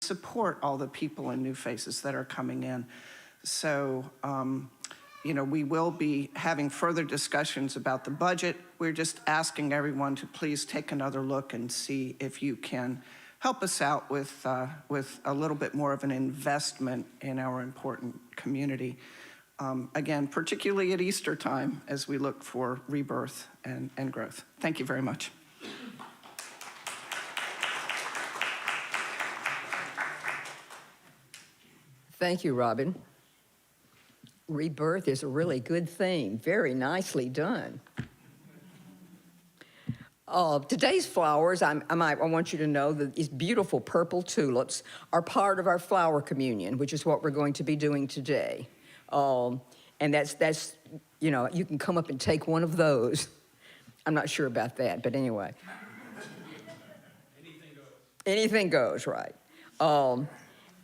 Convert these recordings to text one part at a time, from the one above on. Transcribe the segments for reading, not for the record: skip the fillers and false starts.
support all the people and new faces that are coming in. So, we will be having further discussions about the budget. We're just asking everyone to please take another look and see if you can help us out with a little bit more of an investment in our important community. Again, particularly at Easter time, as we look for rebirth and growth. Thank you very much. Thank you, Robin. Rebirth is a really good theme. Very nicely done. Today's flowers, I want you to know that these beautiful purple tulips are part of our flower communion, which is what we're going to be doing today. And that's you can come up and take one of those. I'm not sure about that, but anyway. Anything goes, right.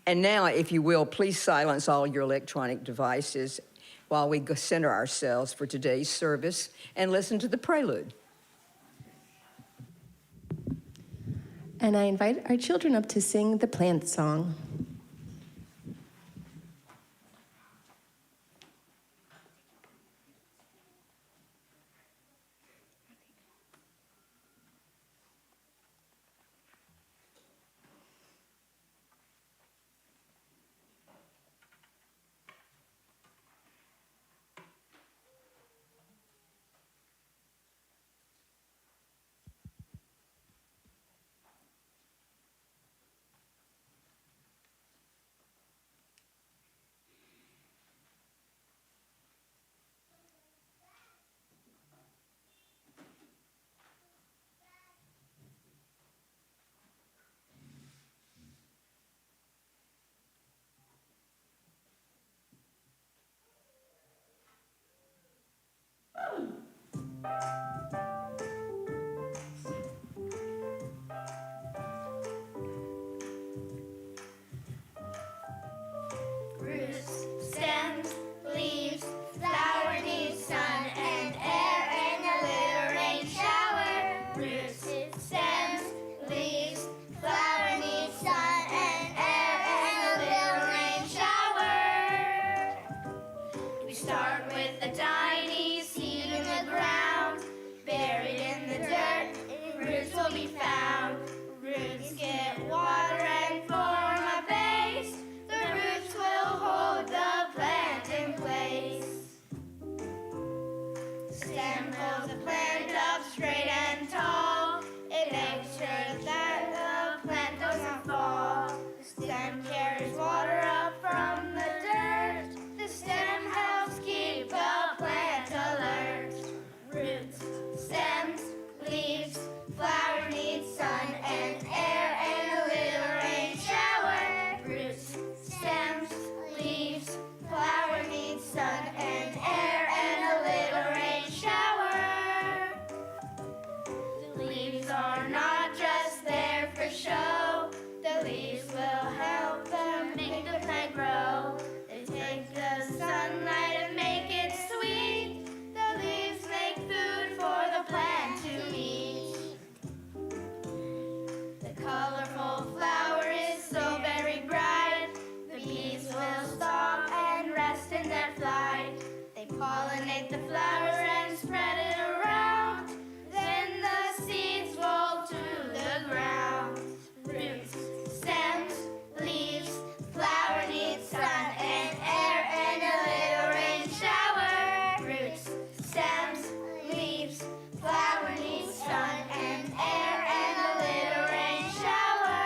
And now, if you will, please silence all your electronic devices while we center ourselves for today's service and listen to the prelude. And I invite our children up to sing the plant song. Roots, stems, leaves, flower needs sun and air and a little rain shower. Roots, stems, leaves, flower needs sun and air and a little rain shower. We start with a tiny seed in the ground, buried in the dirt, roots will be found. Roots get water and form a base. The roots will hold the plant in place. Stem holds the plant up straight and tall. It makes sure that the plant doesn't fall. The stem carries water up from the dirt. The stem helps keep the plant alert. Roots, stems, leaves, flower needs sun and air and a little rain shower. Roots, stems, leaves, flower needs sun and air and a little rain shower. The leaves are not just there for show. The leaves will help them make the plant grow. They take the sunlight and make it sweet. The leaves make food for the plant to eat. The colorful flower is so very bright. The bees will stop and rest in their flight. They pollinate the flowers and spread it around. Then the seeds roll to the ground. Roots, stems, leaves, flower needs sun and air and a little rain shower. Roots, stems, leaves, flower needs sun and air and a little rain shower.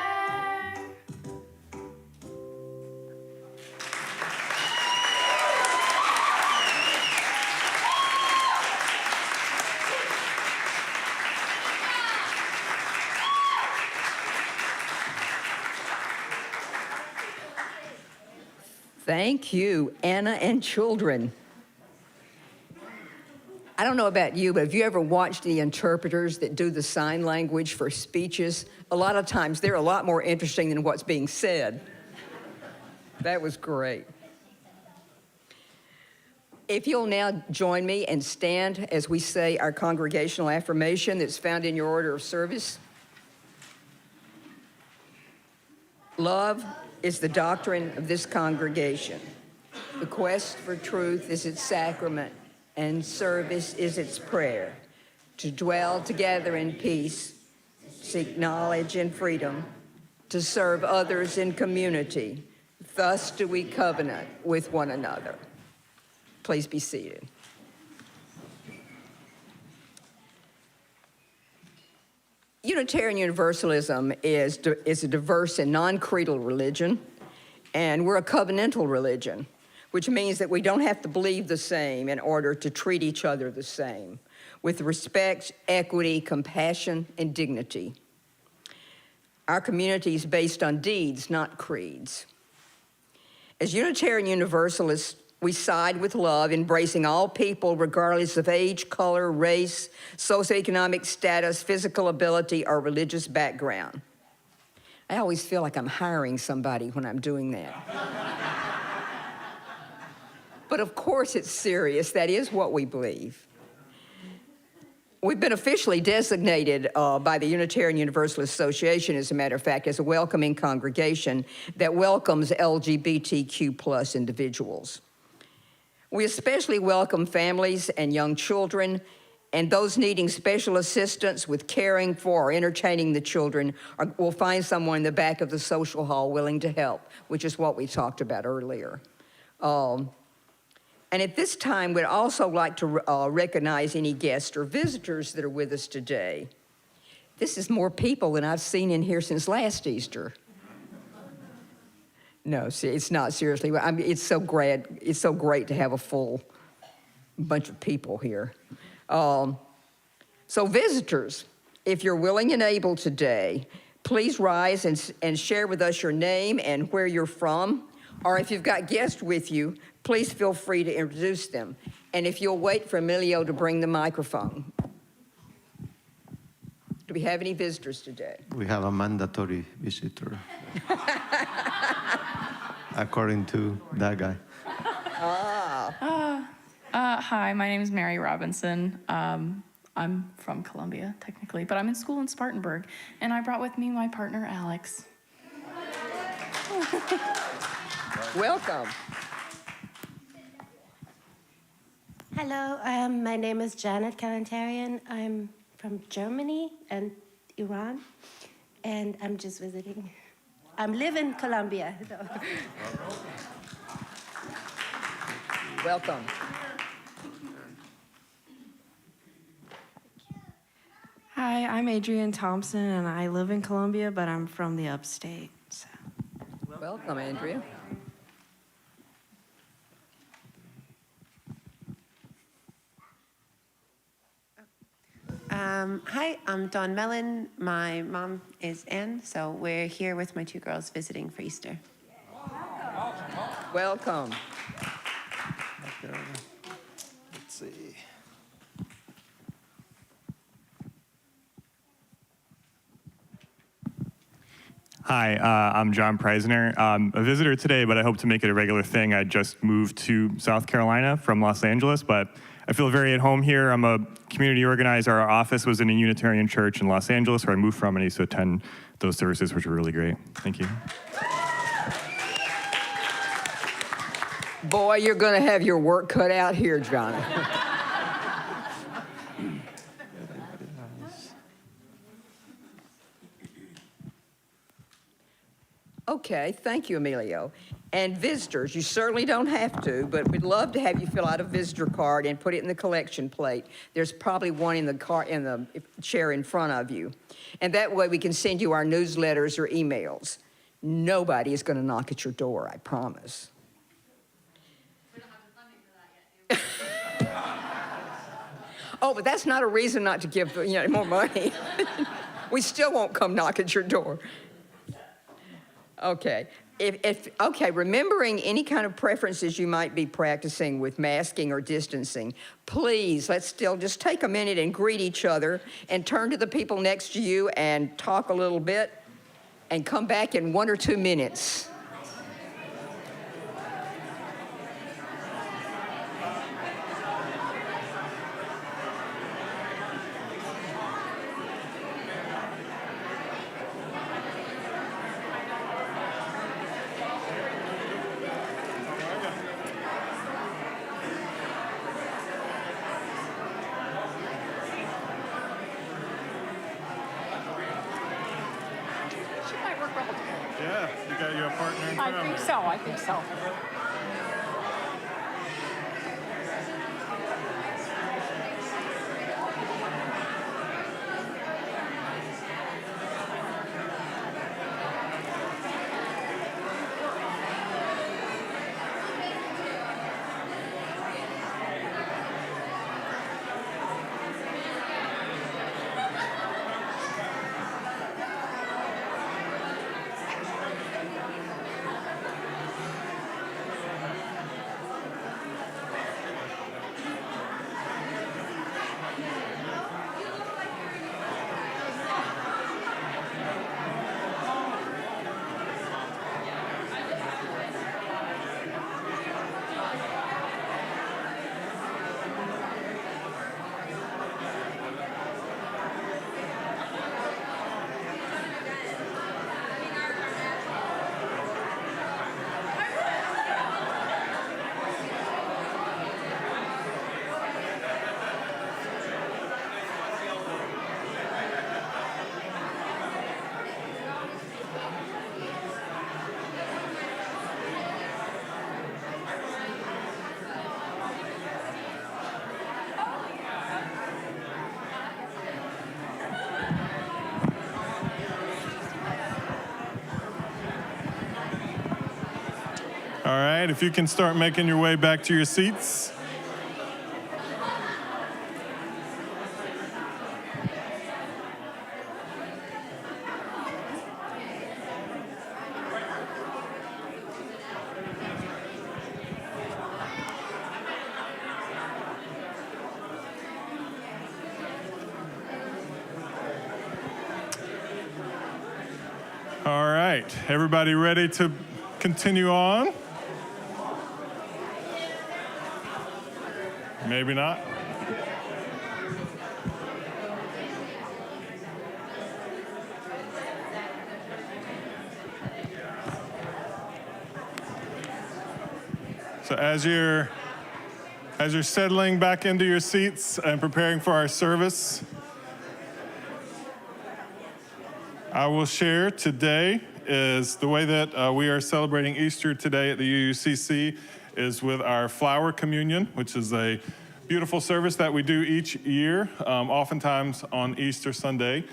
Thank you, Anna and children. I don't know about you, but have you ever watched the interpreters that do the sign language for speeches? A lot of times they're a lot more interesting than what's being said. That was great. If you'll now join me and stand as we say our congregational affirmation that's found in your order of service. Love is the doctrine of this congregation. The quest for truth is its sacrament, and service is its prayer. To dwell together in peace, seek knowledge and freedom, to serve others in community. Thus do we covenant with one another. Please be seated. Unitarian Universalism is a diverse and non-creedal religion, and we're a covenantal religion, which means that we don't have to believe the same in order to treat each other the same, with respect, equity, compassion, and dignity. Our community is based on deeds, not creeds. As Unitarian Universalists, we side with love, embracing all people regardless of age, color, race, socioeconomic status, physical ability, or religious background. I always feel like I'm hiring somebody when I'm doing that. But of course it's serious. That is what we believe. We've been officially designated by the Unitarian Universalist Association, as a matter of fact, as a welcoming congregation that welcomes LGBTQ plus individuals. We especially welcome families and young children, and those needing special assistance with caring for or entertaining the children will find someone in the back of the social hall willing to help, which is what we talked about earlier. And at this time, we'd also like to recognize any guests or visitors that are with us today. This is more people than I've seen in here since last Easter. No, see, it's not, seriously. I mean, it's so great to have a full bunch of people here. So visitors, if you're willing and able today, please rise and share with us your name and where you're from. Or if you've got guests with you, please feel free to introduce them. And if you'll wait for Emilio to bring the microphone. Do we have any visitors today? We have a mandatory visitor. According to that guy. Hi, my name is Mary Robinson. I'm from Columbia, technically, but I'm in school in Spartanburg, and I brought with me my partner, Alex. Welcome. Hello, my name is Janet Kalantarian. I'm from Germany and Iran, and I'm just visiting. I'm living in Colombia, though. Welcome. Hi, I'm Adrienne Thompson, and I live in Columbia, but I'm from the upstate. So. Welcome, Andrea. Hi, I'm Dawn Mellon. My mom is Ann, so we're here with my two girls visiting for Easter. Welcome. Let's see. Hi, I'm John Preisner. I'm a visitor today, but I hope to make it a regular thing. I just moved to South Carolina from Los Angeles, but I feel very at home here. I'm a community organizer. Our office was in a Unitarian church in Los Angeles, where I moved from, and I used to attend those services, which were really great. Thank you. Boy, you're going to have your work cut out here, John. Okay, thank you, Emilio. And visitors, you certainly don't have to, but we'd love to have you fill out a visitor card and put it in the collection plate. There's probably one in the chair in front of you. And that way we can send you our newsletters or emails. Nobody is going to knock at your door, I promise. We don't have the funding for that yet, do we? Oh, but that's not a reason not to give more money. We still won't come knock at your door. Okay. Remembering any kind of preferences you might be practicing with masking or distancing, please, let's still just take a minute and greet each other and turn to the people next to you and talk a little bit and come back in 1 or 2 minutes. You got your partner in crime. I think so. All right, if you can start making your way back to your seats. All right, everybody ready to continue on? Maybe not. So as you're settling back into your seats and preparing for our service, I will share today is the way that we are celebrating Easter today at the UUCC is with our flower communion, which is a beautiful service that we do each year, oftentimes on Easter Sunday.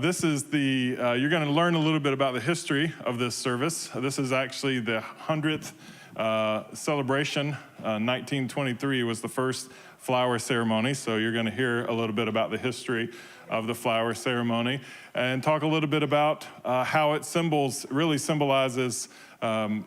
This is you're going to learn a little bit about the history of this service. This is actually the 100th celebration. 1923 was the first flower ceremony, so you're going to hear a little bit about the history of the flower ceremony and talk a little bit about how it really symbolizes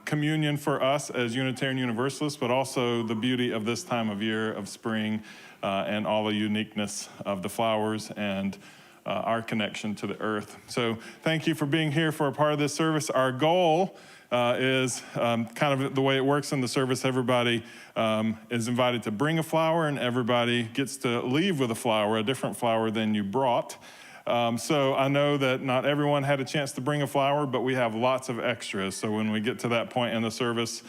communion for us as Unitarian Universalists, but also the beauty of this time of year of spring and all the uniqueness of the flowers and our connection to the earth. So thank you for being here for a part of this service. Our goal is kind of the way it works in the service. Everybody is invited to bring a flower, and everybody gets to leave with a flower, a different flower than you brought. So I know that not everyone had a chance to bring a flower, but we have lots of extras. So when we get to that point in the service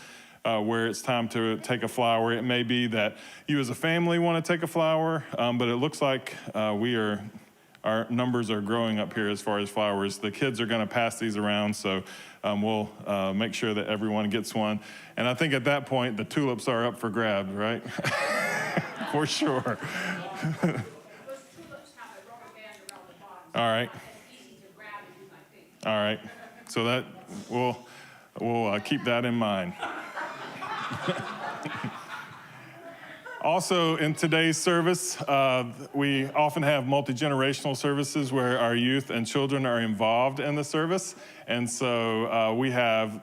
where it's time to take a flower, it may be that you as a family want to take a flower, but it looks like our numbers are growing up here as far as flowers. The kids are going to pass these around, so we'll make sure that everyone gets one. And I think at that point, the tulips are up for grabs, right? For sure. All right. All right. So that we'll keep that in mind. Also, in today's service, we often have multi-generational services where our youth and children are involved in the service. And so we have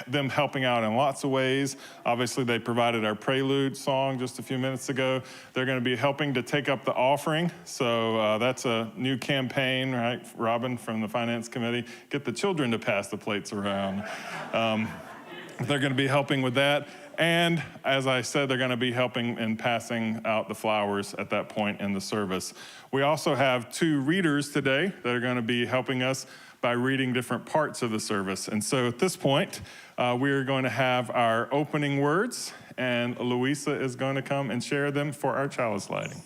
them helping out in lots of ways. Obviously, they provided our prelude song just a few minutes ago. They're going to be helping to take up the offering. So that's a new campaign, right, Robin, from the Finance Committee. Get the children to pass the plates around. They're going to be helping with that. And as I said, they're going to be helping in passing out the flowers at that point in the service. We also have 2 readers today that are going to be helping us by reading different parts of the service. And so at this point, we are going to have our opening words, and Louisa is going to come and share them for our chalice lighting.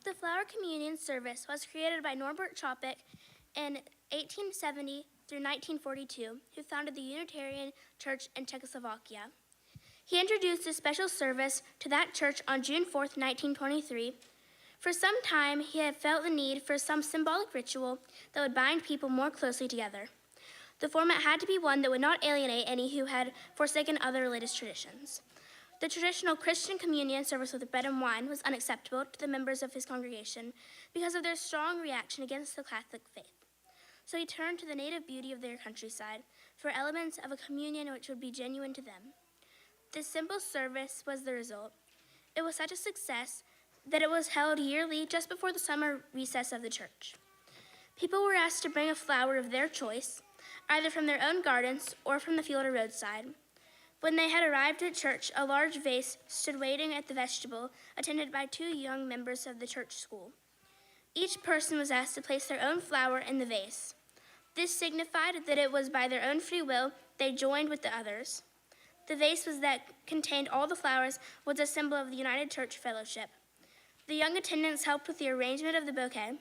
The Flower Communion service was created by Norbert Chopik in 1870 through 1942, who founded the Unitarian Church in Czechoslovakia. He introduced a special service to that church on June 4th, 1923. For some time, he had felt the need for some symbolic ritual that would bind people more closely together. The format had to be one that would not alienate any who had forsaken other religious traditions. The traditional Christian communion service with bread and wine was unacceptable to the members of his congregation because of their strong reaction against the Catholic faith. So he turned to the native beauty of their countryside for elements of a communion which would be genuine to them. This simple service was the result. It was such a success that it was held yearly just before the summer recess of the church. People were asked to bring a flower of their choice, either from their own gardens or from the field or roadside. When they had arrived at church, a large vase stood waiting at the vestibule, attended by 2 young members of the church school. Each person was asked to place their own flower in the vase. This signified that it was by their own free will they joined with the others. The vase that contained all the flowers was a symbol of the United Church Fellowship. The young attendants helped with the arrangement of the bouquet.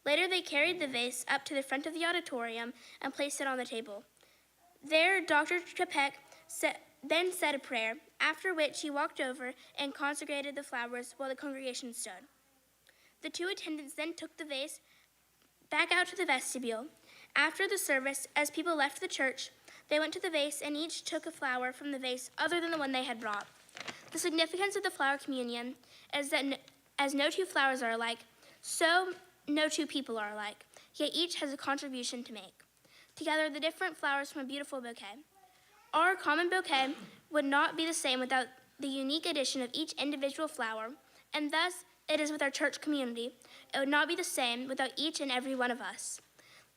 Later, they carried the vase up to the front of the auditorium and placed it on the table. There, Dr. Chapek then said a prayer, after which he walked over and consecrated the flowers while the congregation stood. The 2 attendants then took the vase back out to the vestibule. After the service, as people left the church, they went to the vase and each took a flower from the vase other than the one they had brought. The significance of the flower communion is that as no 2 flowers are alike, so no 2 people are alike, yet each has a contribution to make. Together, the different flowers from a beautiful bouquet. Our common bouquet would not be the same without the unique addition of each individual flower, and thus it is with our church community. It would not be the same without each and every one of us.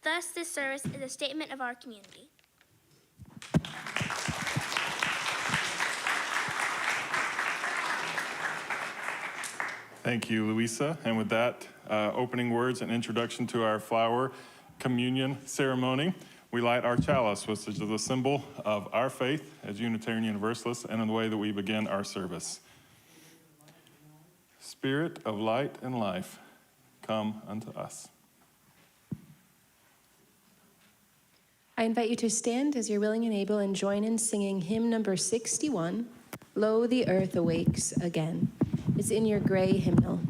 Thus, this service is a statement of our community. Thank you, Louisa. And with that, opening words and introduction to our flower communion ceremony, we light our chalice, which is the symbol of our faith as Unitarian Universalists and in the way that we begin our service. Spirit of light and life, come unto us. I invite you to stand as you're willing and able and join in singing hymn number 61, Lo, the Earth Awakes Again. It's in your gray hymnal.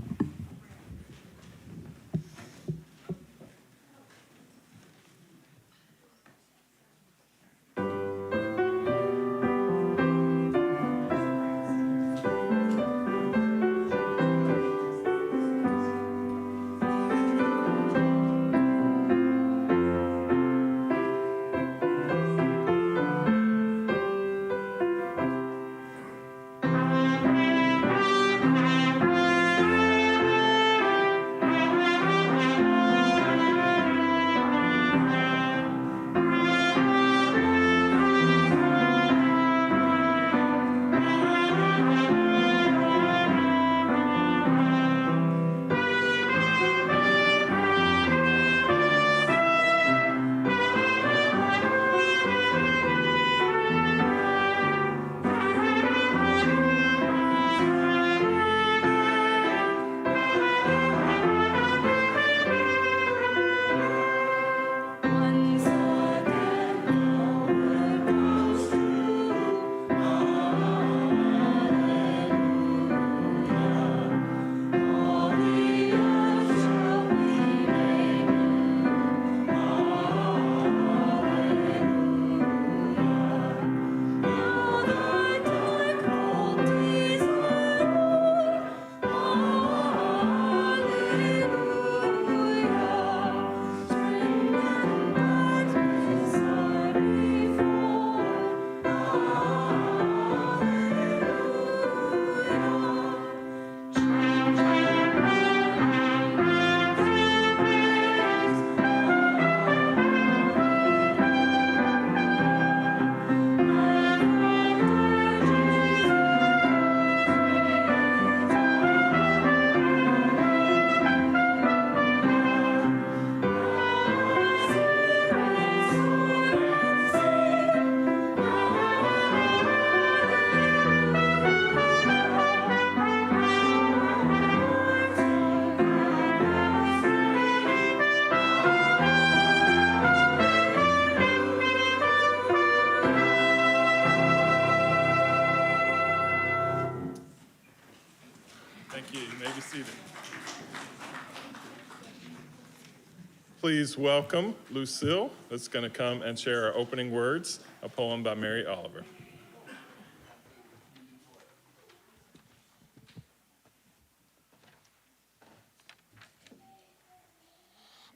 please welcome Lucille, that's going to come and share our opening words, a poem by Mary Oliver.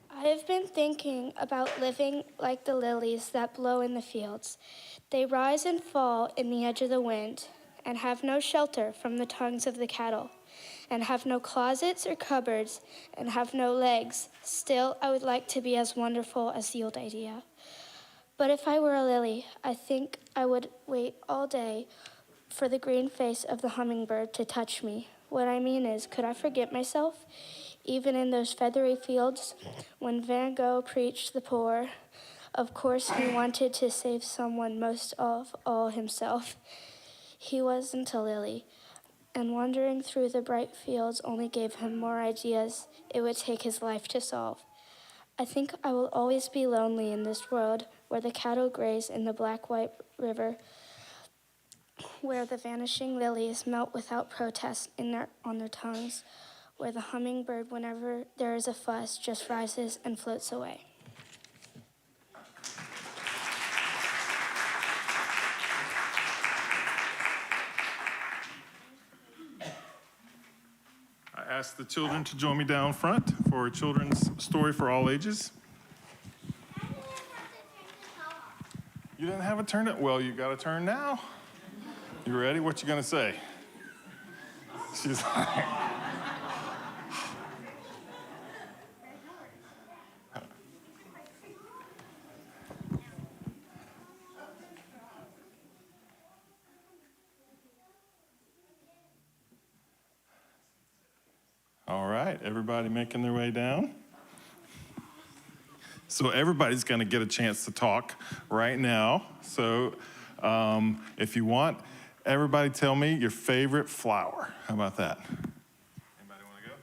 I have been thinking about living like the lilies that blow in the fields. They rise and fall in the edge of the wind, and have no shelter from the tongues of the cattle, and have no closets or cupboards, and have no legs. Still, I would like to be as wonderful as the old idea. But if I were a lily, I think I would wait all day for the green face of the hummingbird to touch me. What I mean is, could I forget myself? Even in those feathery fields, when Van Gogh preached the poor, of course he wanted to save someone, most of all himself. He wasn't a lily, and wandering through the bright fields only gave him more ideas it would take his life to solve. I think I will always be lonely in this world where the cattle graze in the black-white river, where the vanishing lilies melt without protest on their tongues, where the hummingbird, whenever there is a fuss, just rises and floats away. I ask the children to join me down front for a children's story for all ages. You didn't have it turned it? Well, you got a turn now. You ready? What you gonna say? She's like, all right, everybody making their way down. So everybody's going to get a chance to talk right now. So if you want, everybody tell me your favorite flower. How about that? Anybody want to go?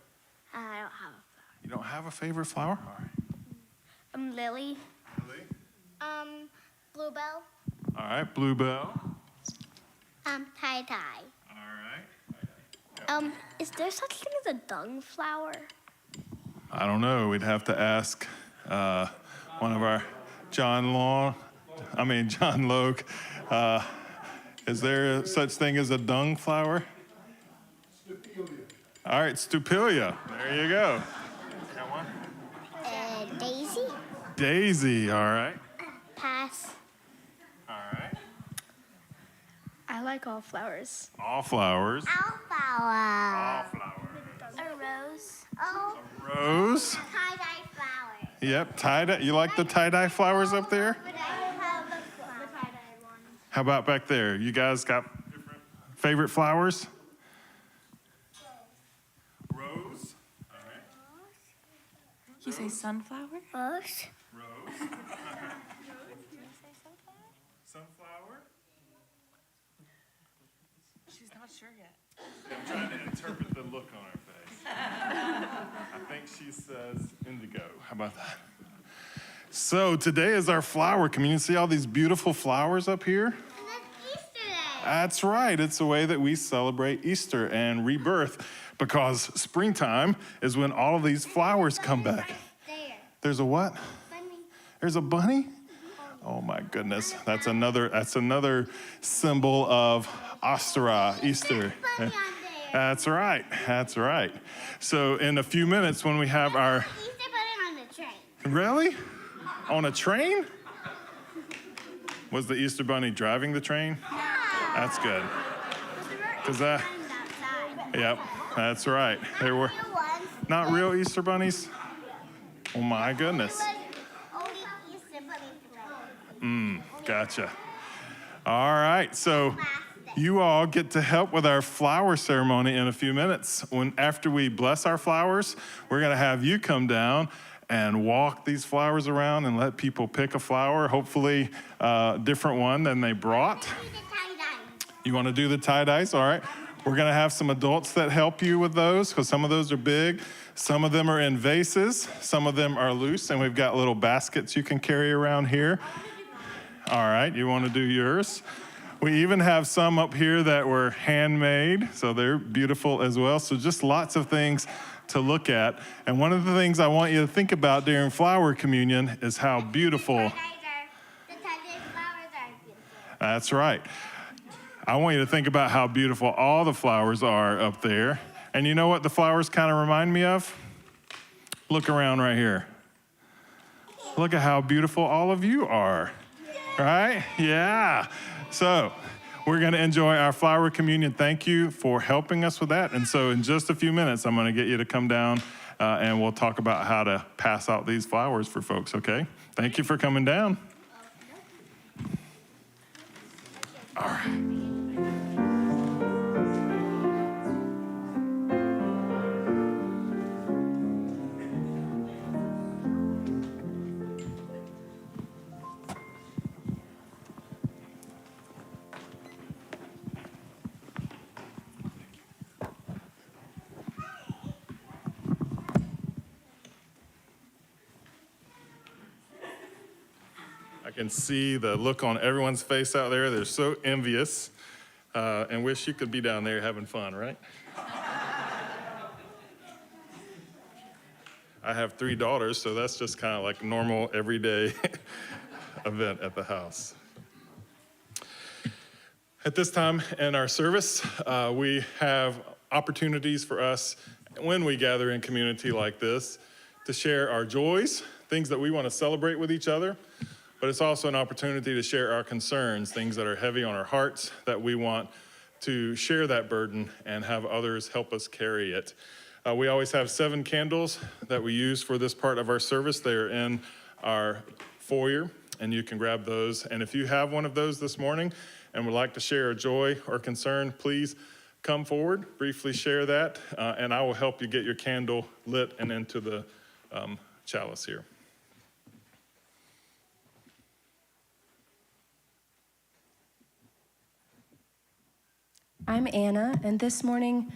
I don't have a flower. You don't have a favorite flower? All right. Lily. Lily? Bluebell. All right, bluebell. Tie-dye. All right. Is there such thing as a dung flower? I don't know. We'd have to ask one of our John Logue. Is there such thing as a dung flower? Stupelia. All right, Stupelia. There you go. Got one? Daisy. Daisy, all right. Pass. All right. I like all flowers. All flowers. Flower. All flowers. A rose. Oh. Rose. Tie-dye flower. Yep, tie-dye. You like the tie-dye flowers up there? But I have the tie-dye one. How about back there? You guys got different favorite flowers? Rose. All right. You say sunflower? Rose. Rose. Sunflower. She's not sure yet. I'm trying to interpret the look on her face. I think she says indigo. How about that? So today is our flower communion. See all these beautiful flowers up here? And that's Easter Day. That's right. It's a way that we celebrate Easter and rebirth because springtime is when all of these flowers come back. There. There's a what? Bunny. There's a bunny? Oh my goodness. That's another symbol of Ostara, Easter. Bunny on there. That's right. That's right. So in a few minutes when we have our... Easter bunny on the train. Really? On a train? Was the Easter bunny driving the train? No. That's good. Because Outside. yep, that's right. There were Real ones. not real Easter bunnies? Oh my goodness. Only Easter bunny train. Gotcha. All right, so you all get to help with our flower ceremony in a few minutes. After we bless our flowers, we're gonna have you come down and walk these flowers around and let people pick a flower, hopefully a different one than they brought. You wanna do the tie-dyes? All right. We're gonna have some adults that help you with those because some of those are big. Some of them are in vases, some of them are loose, and we've got little baskets you can carry around here. All right, you wanna do yours? We even have some up here that were handmade, so they're beautiful as well. So just lots of things to look at. And one of the things I want you to think about during flower communion is how beautiful. The tender flowers are beautiful. That's right. I want you to think about how beautiful all the flowers are up there. And you know what the flowers kind of remind me of? Look around right here. Look at how beautiful all of you are, right? Yeah. So we're going to enjoy our flower communion. Thank you for helping us with that. And so in just a few minutes, I'm going to get you to come down and we'll talk about how to pass out these flowers for folks, okay? Thank you for coming down. All right. I can see the look on everyone's face out there. They're so envious and wish you could be down there having fun, right? I have 3 daughters, so that's just kind of like normal, everyday event at the house. At this time in our service, we have opportunities for us when we gather in community like this to share our joys, things that we want to celebrate with each other. But it's also an opportunity to share our concerns, things that are heavy on our hearts that we want to share that burden and have others help us carry it. We always have 7 candles that we use for this part of our service. They're in our foyer, and you can grab those. And if you have one of those this morning and would like to share a joy or concern, please come forward, briefly share that, and I will help you get your candle lit and into the chalice here. I'm Anna, and this morning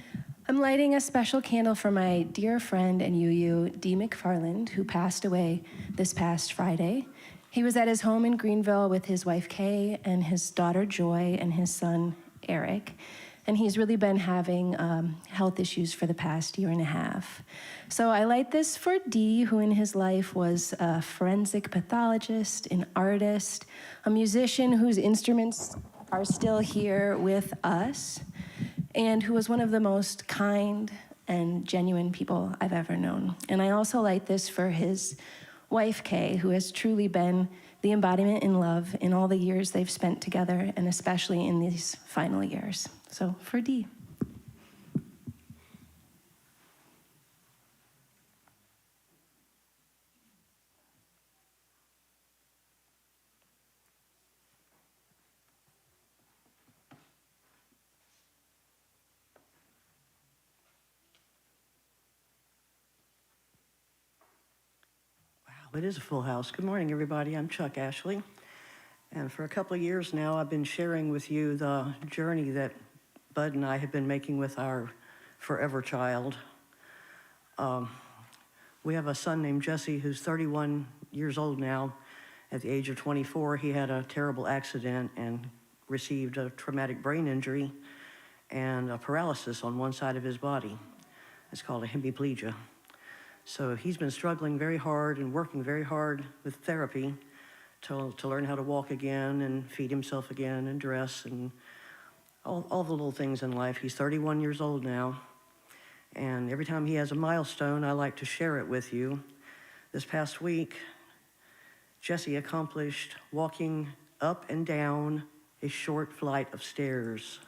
I'm lighting a special candle for my dear friend and UU, Dee McFarland, who passed away this past Friday. He was at his home in Greenville with his wife Kay and his daughter Joy and his son Eric, and he's really been having health issues for the past year and a half. So I light this for Dee, who in his life was a forensic pathologist, an artist, a musician whose instruments are still here with us, and who was one of the most kind and genuine people I've ever known. And I also light this for his wife, Kay, who has truly been the embodiment in love in all the years they've spent together, and especially in these final years. So for Dee. It is a full house. Good morning, everybody. I'm Chuck Ashley. And for a couple of years now, I've been sharing with you the journey that Bud and I have been making with our forever child. We have a son named Jesse who's 31 years old now. At the age of 24, he had a terrible accident and received a traumatic brain injury and a paralysis on one side of his body. It's called a hemiplegia. So he's been struggling very hard and working very hard with therapy to learn how to walk again and feed himself again and dress and all the little things in life. He's 31 years old now. And every time he has a milestone, I like to share it with you. This past week, Jesse accomplished walking up and down a short flight of stairs.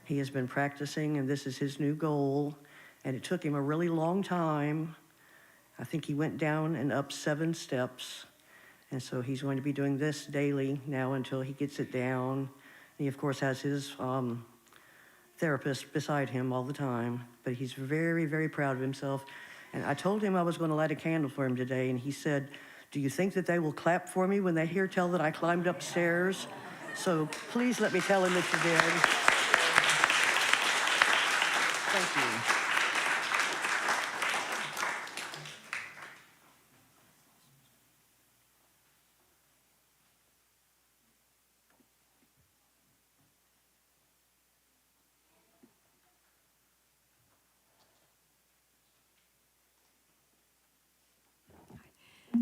He has been practicing, and this is his new goal. And it took him a really long time. I think he went down and up 7 steps. And so he's going to be doing this daily now until he gets it down. And he, of course, has his therapist beside him all the time. But he's very, very proud of himself. And I told him I was going to light a candle for him today. And he said, "Do you think that they will clap for me when they tell that I climbed upstairs?" So please let me tell him that you did. Thank you.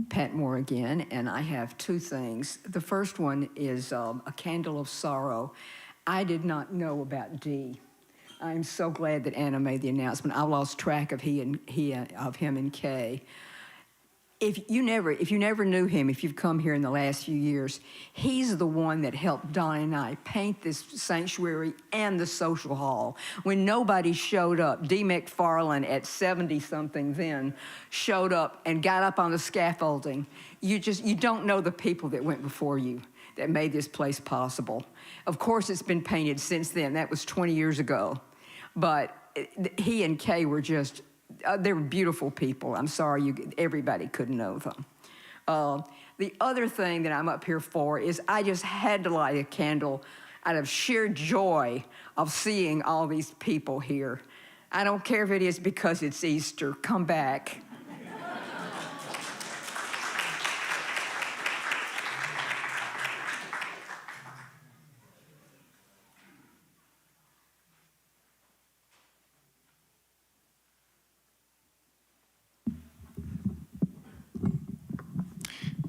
Patmore again, and I have two things. The first one is a candle of sorrow. I did not know about Dee. I'm so glad that Anna made the announcement. I lost track of him and Kay. If you never knew him, if you've come here in the last few years, he's the one that helped Don and I paint this sanctuary and the social hall. When nobody showed up, Dee McFarland at 70-something then showed up and got up on the scaffolding. You don't know the people that went before you that made this place possible. Of course, it's been painted since then. That was 20 years ago. But he and Kay were just... they were beautiful people. I'm sorry everybody couldn't know them. The other thing that I'm up here for is I just had to light a candle out of sheer joy of seeing all these people here. I don't care if it is because it's Easter. Come back.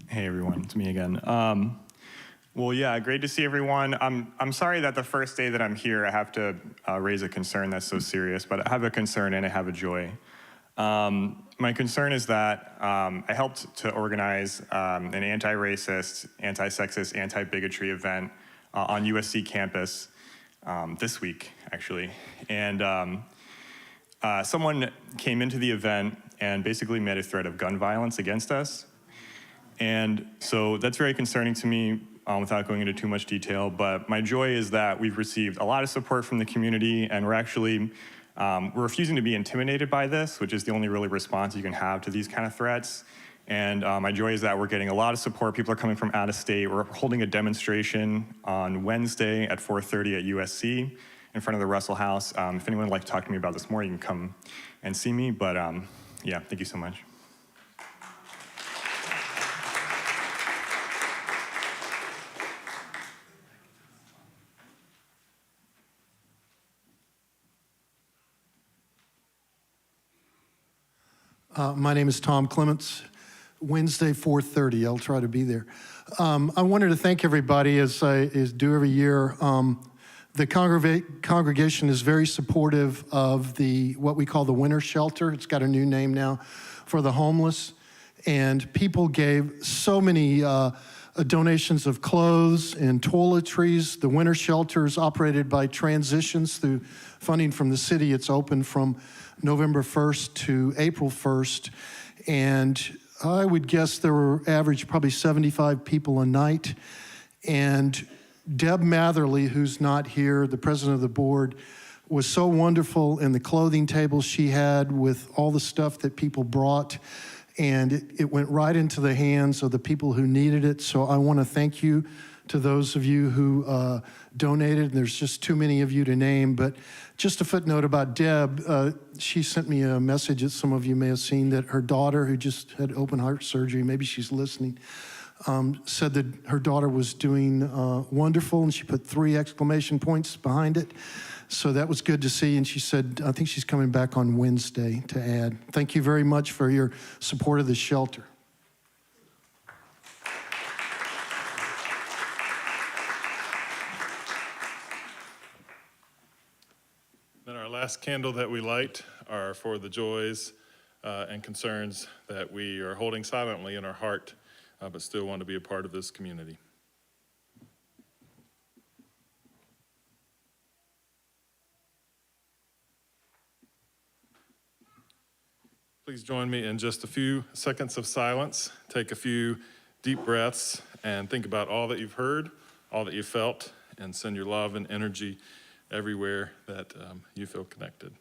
Hey everyone, it's me again. Well, yeah, great to see everyone. I'm sorry that the first day that I'm here, I have to raise a concern that's so serious, but I have a concern and I have a joy. My concern is that I helped to organize an anti-racist, anti-sexist, anti-bigotry event on USC campus this week, actually. And someone came into the event and basically made a threat of gun violence against us. And so that's very concerning to me without going into too much detail, but my joy is that we've received a lot of support from the community, and we're refusing to be intimidated by this, which is the only really response you can have to these kind of threats. And my joy is that we're getting a lot of support. People are coming from out of state. We're holding a demonstration on Wednesday at 4:30 at USC in front of the Russell House. If anyone would like to talk to me about this more, you can come and see me, but yeah, thank you so much. My name is Tom Clements. Wednesday, 4:30. I'll try to be there. I wanted to thank everybody, as I do every year. The congregation is very supportive of what we call the Winter Shelter. It's got a new name now, for the homeless. And people gave so many donations of clothes and toiletries. The Winter Shelter is operated by Transitions through funding from the city. It's open from November 1st to April 1st. And I would guess there were average probably 75 people a night. And Deb Matherly, who's not here, the president of the board, was so wonderful in the clothing table she had with all the stuff that people brought. And it went right into the hands of the people who needed it. So I want to thank you to those of you who donated. There's just too many of you to name, but just a footnote about Deb. She sent me a message that some of you may have seen, that her daughter, who just had open heart surgery, maybe she's listening, said that her daughter was doing wonderful, and she put 3 exclamation points behind it. So that was good to see, and she said, I think she's coming back on Wednesday to add. Thank you very much for your support of the shelter. Then our last candle that we light are for the joys and concerns that we are holding silently in our heart, but still want to be a part of this community. Please join me in just a few seconds of silence. Take a few deep breaths and think about all that you've heard, all that you felt, and send your love and energy everywhere that you feel connected.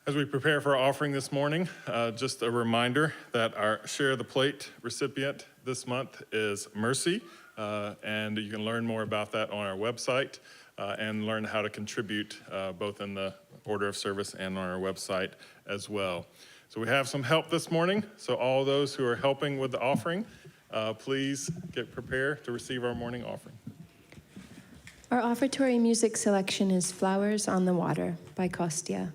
As we prepare for our offering this morning, just a reminder that our Share the Plate recipient this month is Mercy, and you can learn more about that on our website and learn how to contribute both in the order of service and on our website as well. So we have some help this morning. So all those who are helping with the offering, please get prepared to receive our morning offering. Our offertory music selection is Flowers on the Water by Kostya.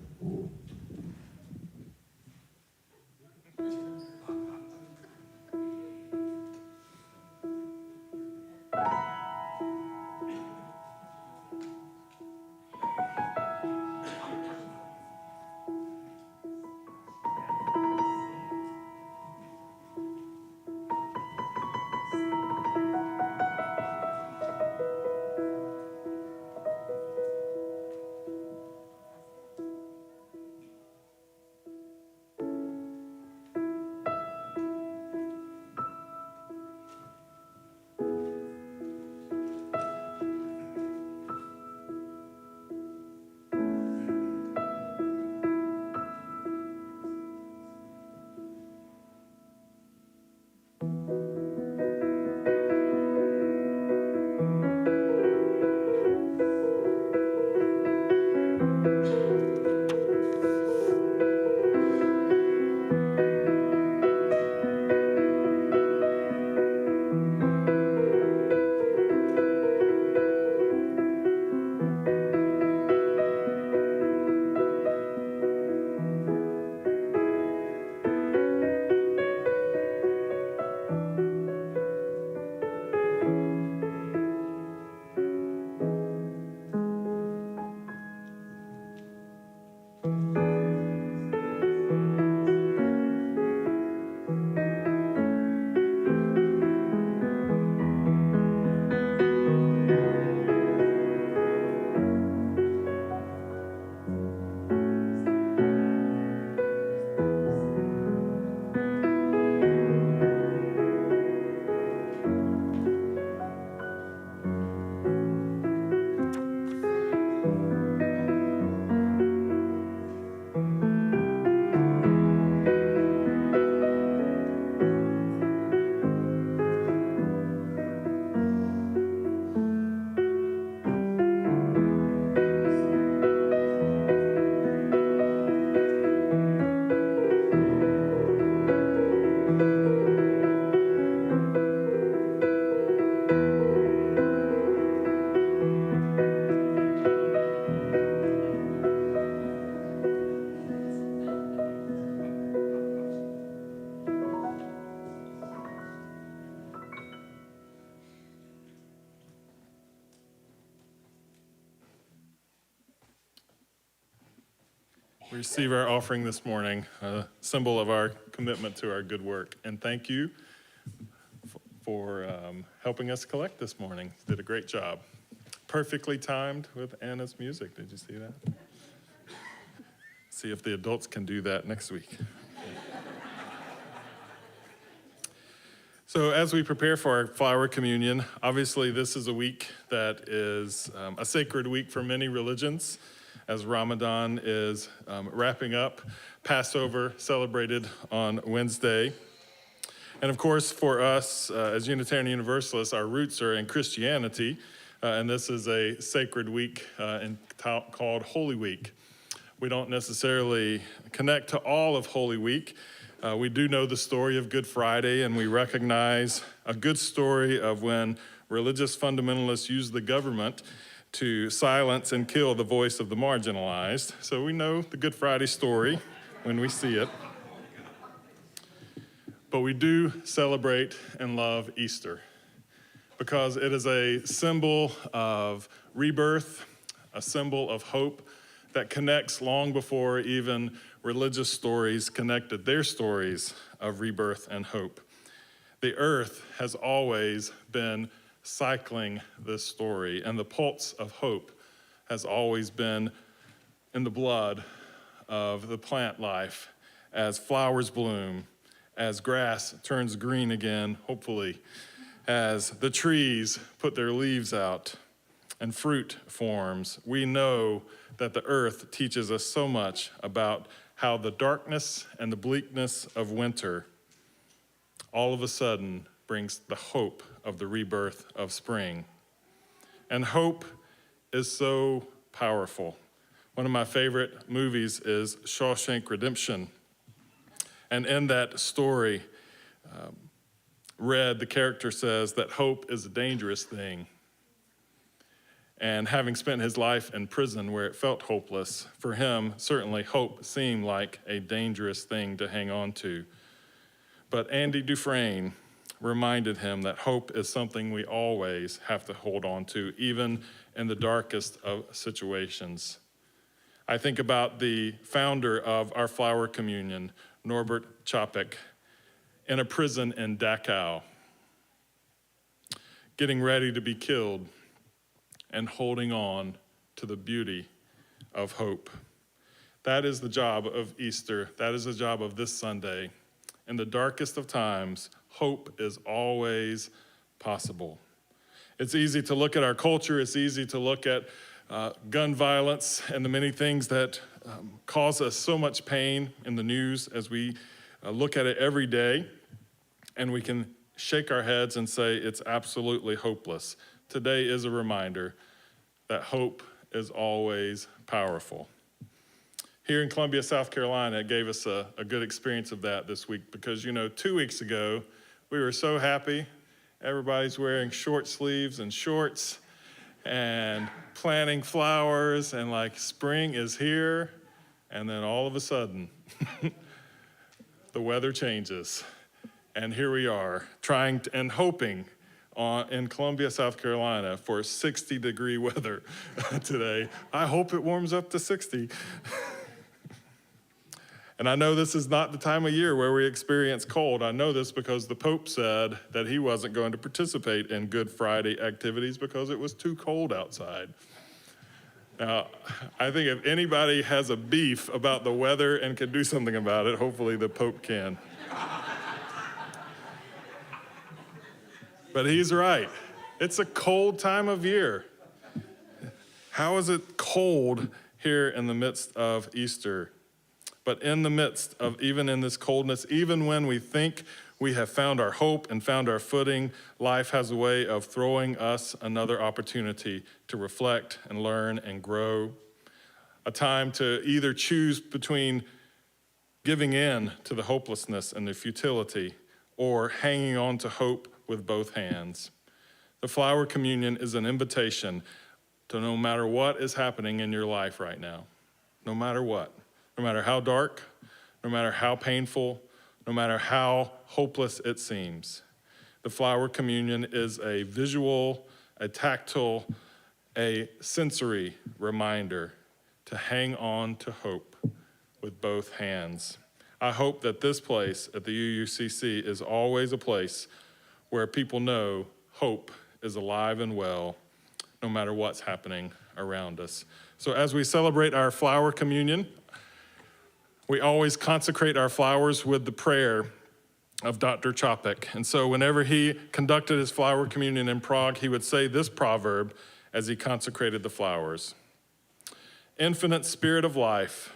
We receive our offering this morning, a symbol of our commitment to our good work. And thank you for helping us collect this morning. You did a great job. Perfectly timed with Anna's music. Did you see that? See if the adults can do that next week. So as we prepare for our flower communion, obviously this is a week that is a sacred week for many religions, as Ramadan is wrapping up, Passover celebrated on Wednesday. And of course, for us as Unitarian Universalists, our roots are in Christianity, and this is a sacred week called Holy Week. We don't necessarily connect to all of Holy Week. We do know the story of Good Friday, and we recognize a good story of when religious fundamentalists used the government to silence and kill the voice of the marginalized. So we know the Good Friday story when we see it. But we do celebrate and love Easter because it is a symbol of rebirth, a symbol of hope that connects long before even religious stories connected their stories of rebirth and hope. The earth has always been cycling this story, and the pulse of hope has always been in the blood of the plant life as flowers bloom, as grass turns green again, hopefully, as the trees put their leaves out and fruit forms. We know that the earth teaches us so much about how the darkness and the bleakness of winter all of a sudden brings the hope of the rebirth of spring. And hope is so powerful. One of my favorite movies is Shawshank Redemption. And in that story, Red, the character, says that hope is a dangerous thing. And having spent his life in prison where it felt hopeless, for him, certainly hope seemed like a dangerous thing to hang on to. But Andy Dufresne reminded him that hope is something we always have to hold on to, even in the darkest of situations. I think about the founder of our flower communion, Norbert Chapek, in a prison in Dachau, getting ready to be killed and holding on to the beauty of hope. That is the job of Easter. That is the job of this Sunday. In the darkest of times, hope is always possible. It's easy to look at our culture. It's easy to look at gun violence and the many things that cause us so much pain in the news as we look at it every day, and we can shake our heads and say it's absolutely hopeless. Today is a reminder that hope is always powerful. Here in Columbia, South Carolina, it gave us a good experience of that this week because, 2 weeks ago, we were so happy. Everybody's wearing short sleeves and shorts and planting flowers and like spring is here. And then all of a sudden, the weather changes. And here we are trying and hoping in Columbia, South Carolina for 60-degree weather today. I hope it warms up to 60. And I know this is not the time of year where we experience cold. I know this because the Pope said that he wasn't going to participate in Good Friday activities because it was too cold outside. Now, I think if anybody has a beef about the weather and can do something about it, hopefully the Pope can. But he's right. It's a cold time of year. How is it cold here in the midst of Easter? But in the midst of, even in this coldness, even when we think we have found our hope and found our footing, life has a way of throwing us another opportunity to reflect and learn and grow. A time to either choose between giving in to the hopelessness and the futility or hanging on to hope with both hands. The flower communion is an invitation to no matter what is happening in your life right now, no matter what, no matter how dark, no matter how painful, no matter how hopeless it seems. The flower communion is a visual, a tactile, a sensory reminder to hang on to hope with both hands. I hope that this place at the UUCC is always a place where people know hope is alive and well, no matter what's happening around us. So as we celebrate our flower communion, we always consecrate our flowers with the prayer of Dr. Chapek. And so whenever he conducted his flower communion in Prague, he would say this proverb as he consecrated the flowers. Infinite Spirit of life,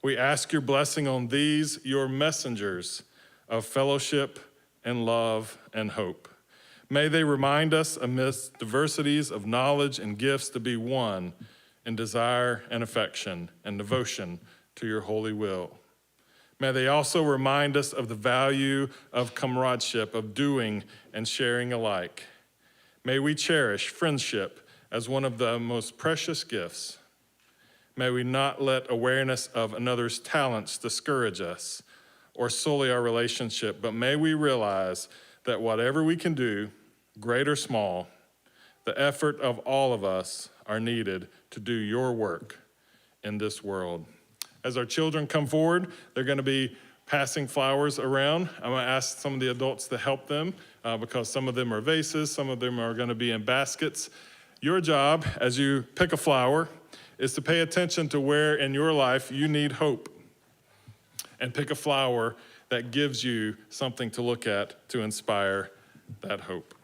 we ask your blessing on these, your messengers of fellowship and love and hope. May they remind us amidst diversities of knowledge and gifts to be one in desire and affection and devotion to your holy will. May they also remind us of the value of comradeship, of doing and sharing alike. May we cherish friendship as one of the most precious gifts. May we not let awareness of another's talents discourage us or sully our relationship, but may we realize that whatever we can do, great or small, the effort of all of us are needed to do your work in this world. As our children come forward, they're going to be passing flowers around. I'm going to ask some of the adults to help them because some of them are vases, some of them are going to be in baskets. Your job as you pick a flower is to pay attention to where in your life you need hope and pick a flower that gives you something to look at to inspire that hope.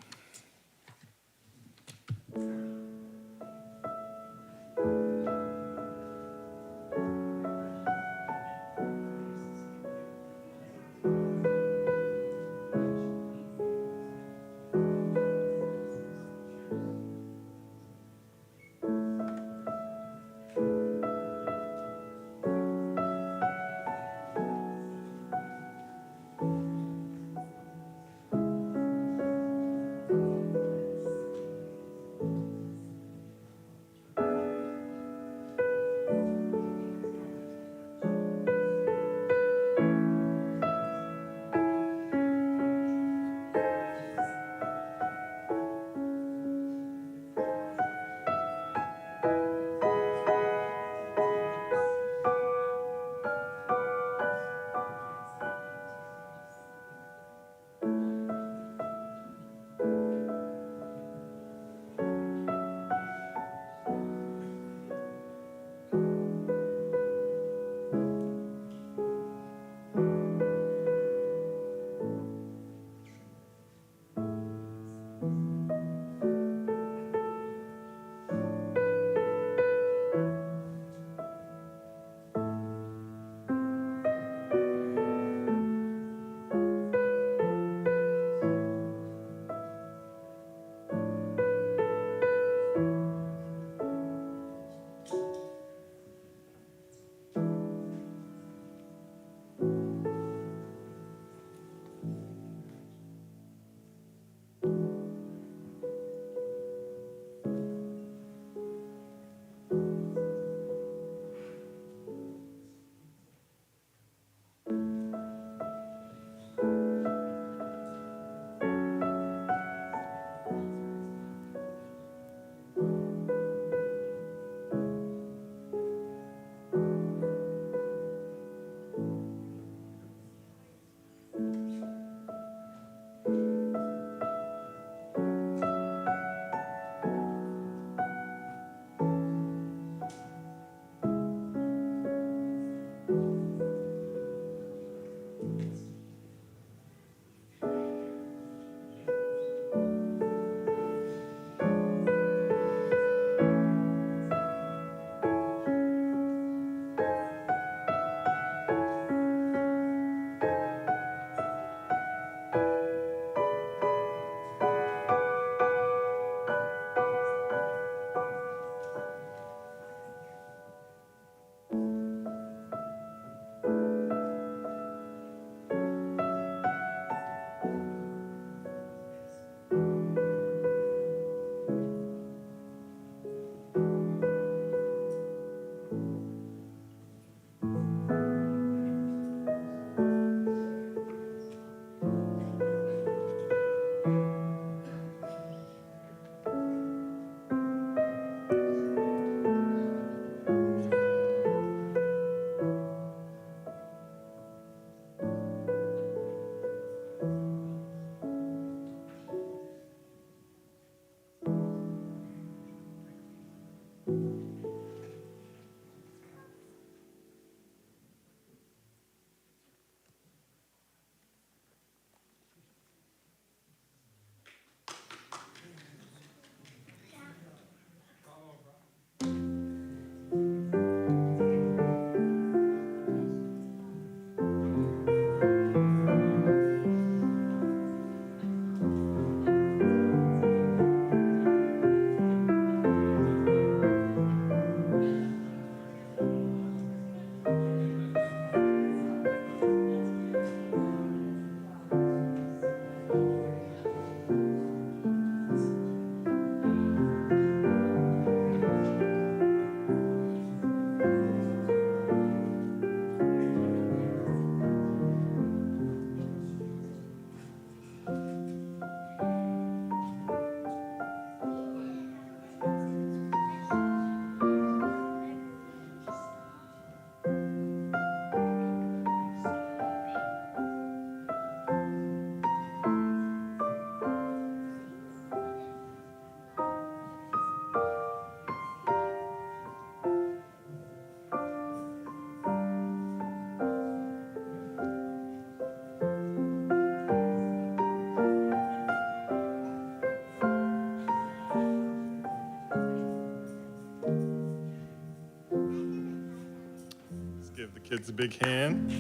Kids a big hand.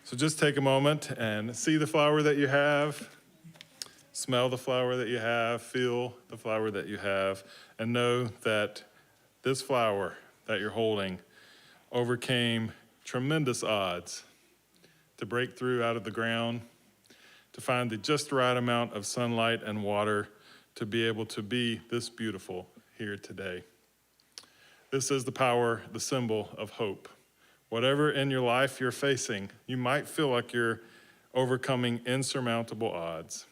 So just take a moment and see the flower that you have, smell the flower that you have, feel the flower that you have, and know that this flower that you're holding overcame tremendous odds to break through out of the ground, to find the just right amount of sunlight and water to be able to be this beautiful here today. This is the power, the symbol of hope. Whatever in your life you're facing, you might feel like you're overcoming insurmountable odds,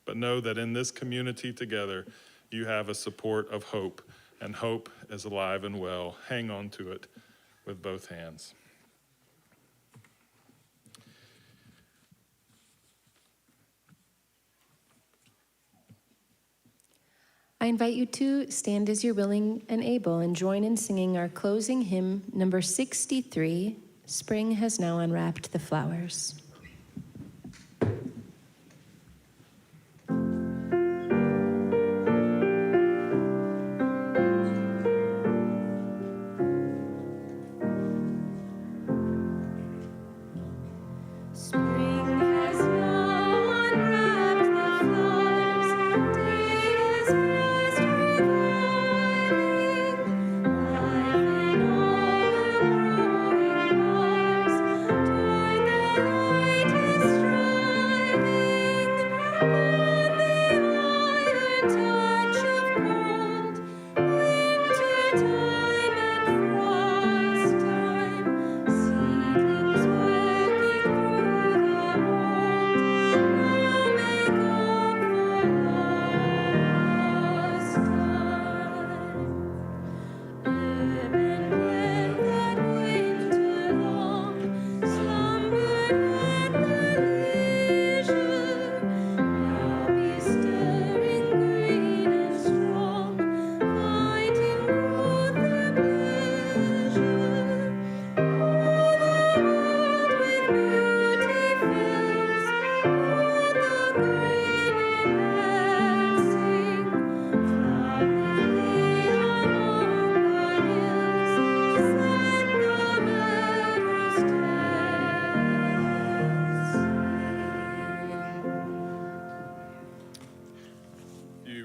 but know that in this community together, you have a support of hope, and hope is alive and well. Hang on to it with both hands. I invite you to stand as you're willing and able and join in singing our closing hymn, number 63, Spring Has Now Unwrapped the Flowers.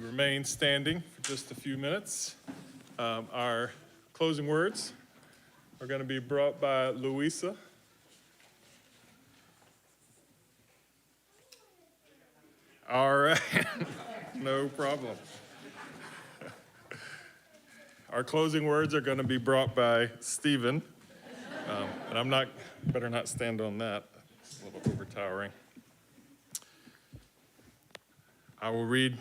Remain standing for just a few minutes. Our closing words are going to be brought by Louisa. All right, no problem. Our closing words are going to be brought by Stephen, and better not stand on that. It's a little overtowering. I will read.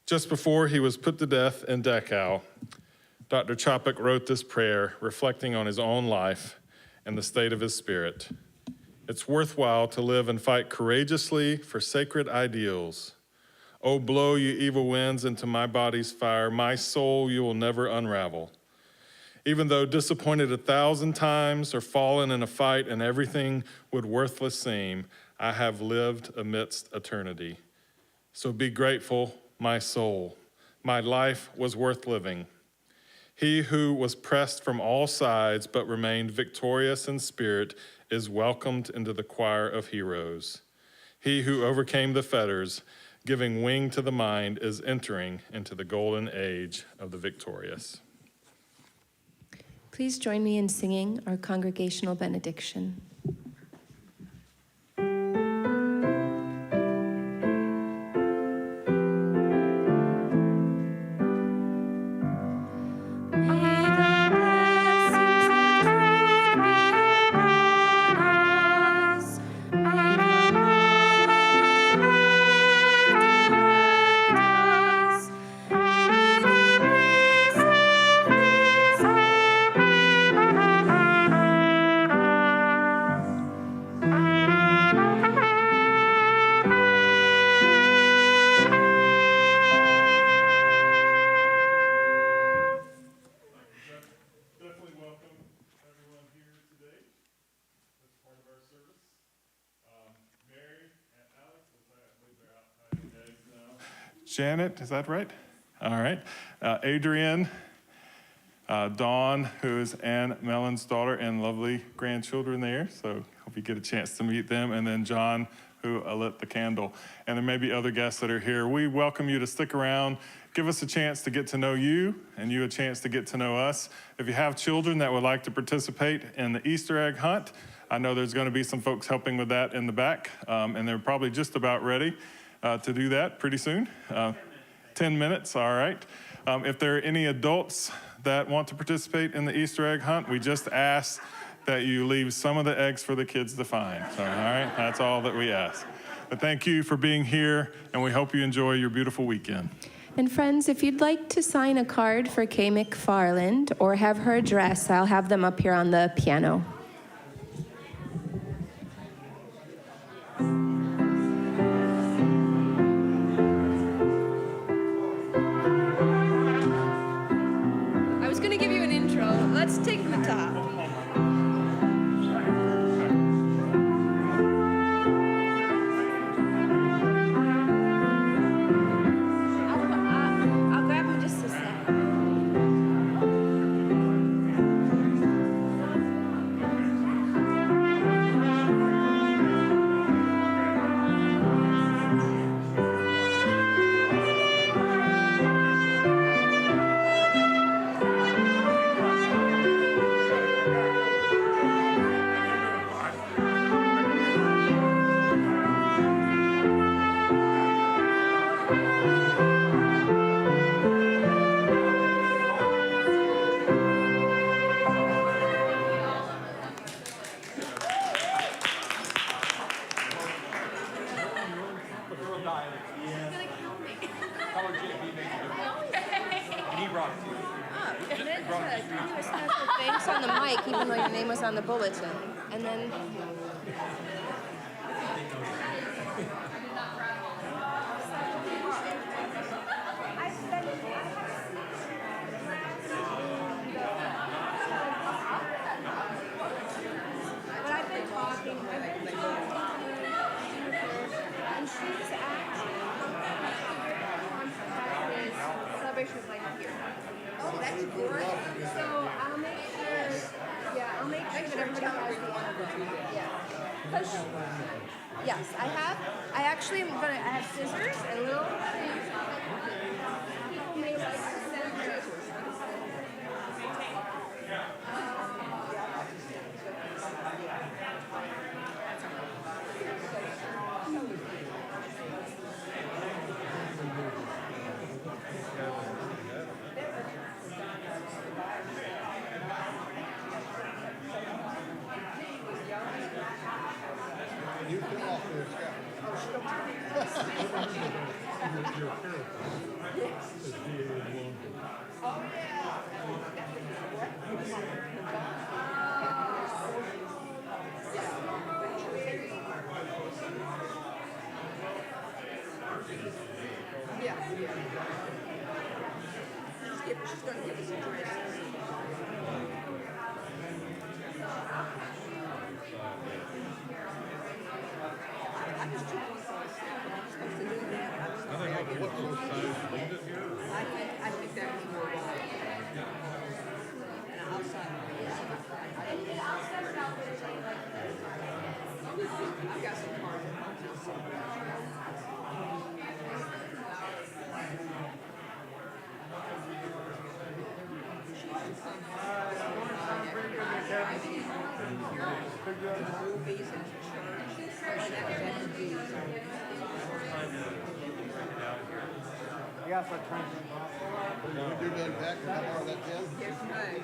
Just before he was put to death in Dachau, Dr. Chopik wrote this prayer, reflecting on his own life and the state of his spirit. It's worthwhile to live and fight courageously for sacred ideals. Oh, blow, you evil winds, into my body's fire. My soul you will never unravel. Even though disappointed 1,000 times or fallen in a fight and everything would worthless seem, I have lived amidst eternity. So be grateful, my soul. My life was worth living. He who was pressed from all sides but remained victorious in spirit is welcomed into the choir of heroes. He who overcame the fetters, giving wing to the mind, is entering into the golden age of the victorious. Please join me in singing our congregational benediction. Janet, is that right? All right. Adrienne, Dawn, who is Ann Mellon's daughter, and lovely grandchildren there. So hope you get a chance to meet them. And then John, who lit the candle. And there may be other guests that are here. We welcome you to stick around, give us a chance to get to know you, and you a chance to get to know us. If you have children that would like to participate in the Easter egg hunt, I know there's going to be some folks helping with that in the back, and they're probably just about ready to do that pretty soon. 10 minutes, all right. If there are any adults that want to participate in the Easter egg hunt, we just ask that you leave some of the eggs for the kids to find. So, all right, that's all that we ask. But thank you for being here, and we hope you enjoy your beautiful weekend. And friends, if you'd like to sign a card for Kay McFarland or have her address, I'll have them up here on the piano. I was going to give you an intro. Let's take the top. I'll grab him just a sec. Thanks on the mic, even though your name was on the bulletin. And then. But I've been talking. And she's actually celebration of life here. Oh, that's great. So I'll make sure. Yeah, I'll make sure that everybody has the one of them. Yeah. Yes, I actually am gonna. I have scissors and little things. People may like to send pictures. She's going to give us a dress. I just took one for myself. I'm supposed to do that. I don't know what size leave it here. I think that was more wide. And outside. I've got some cards. You got for 20. Did you do that back? That 10? Yes, right.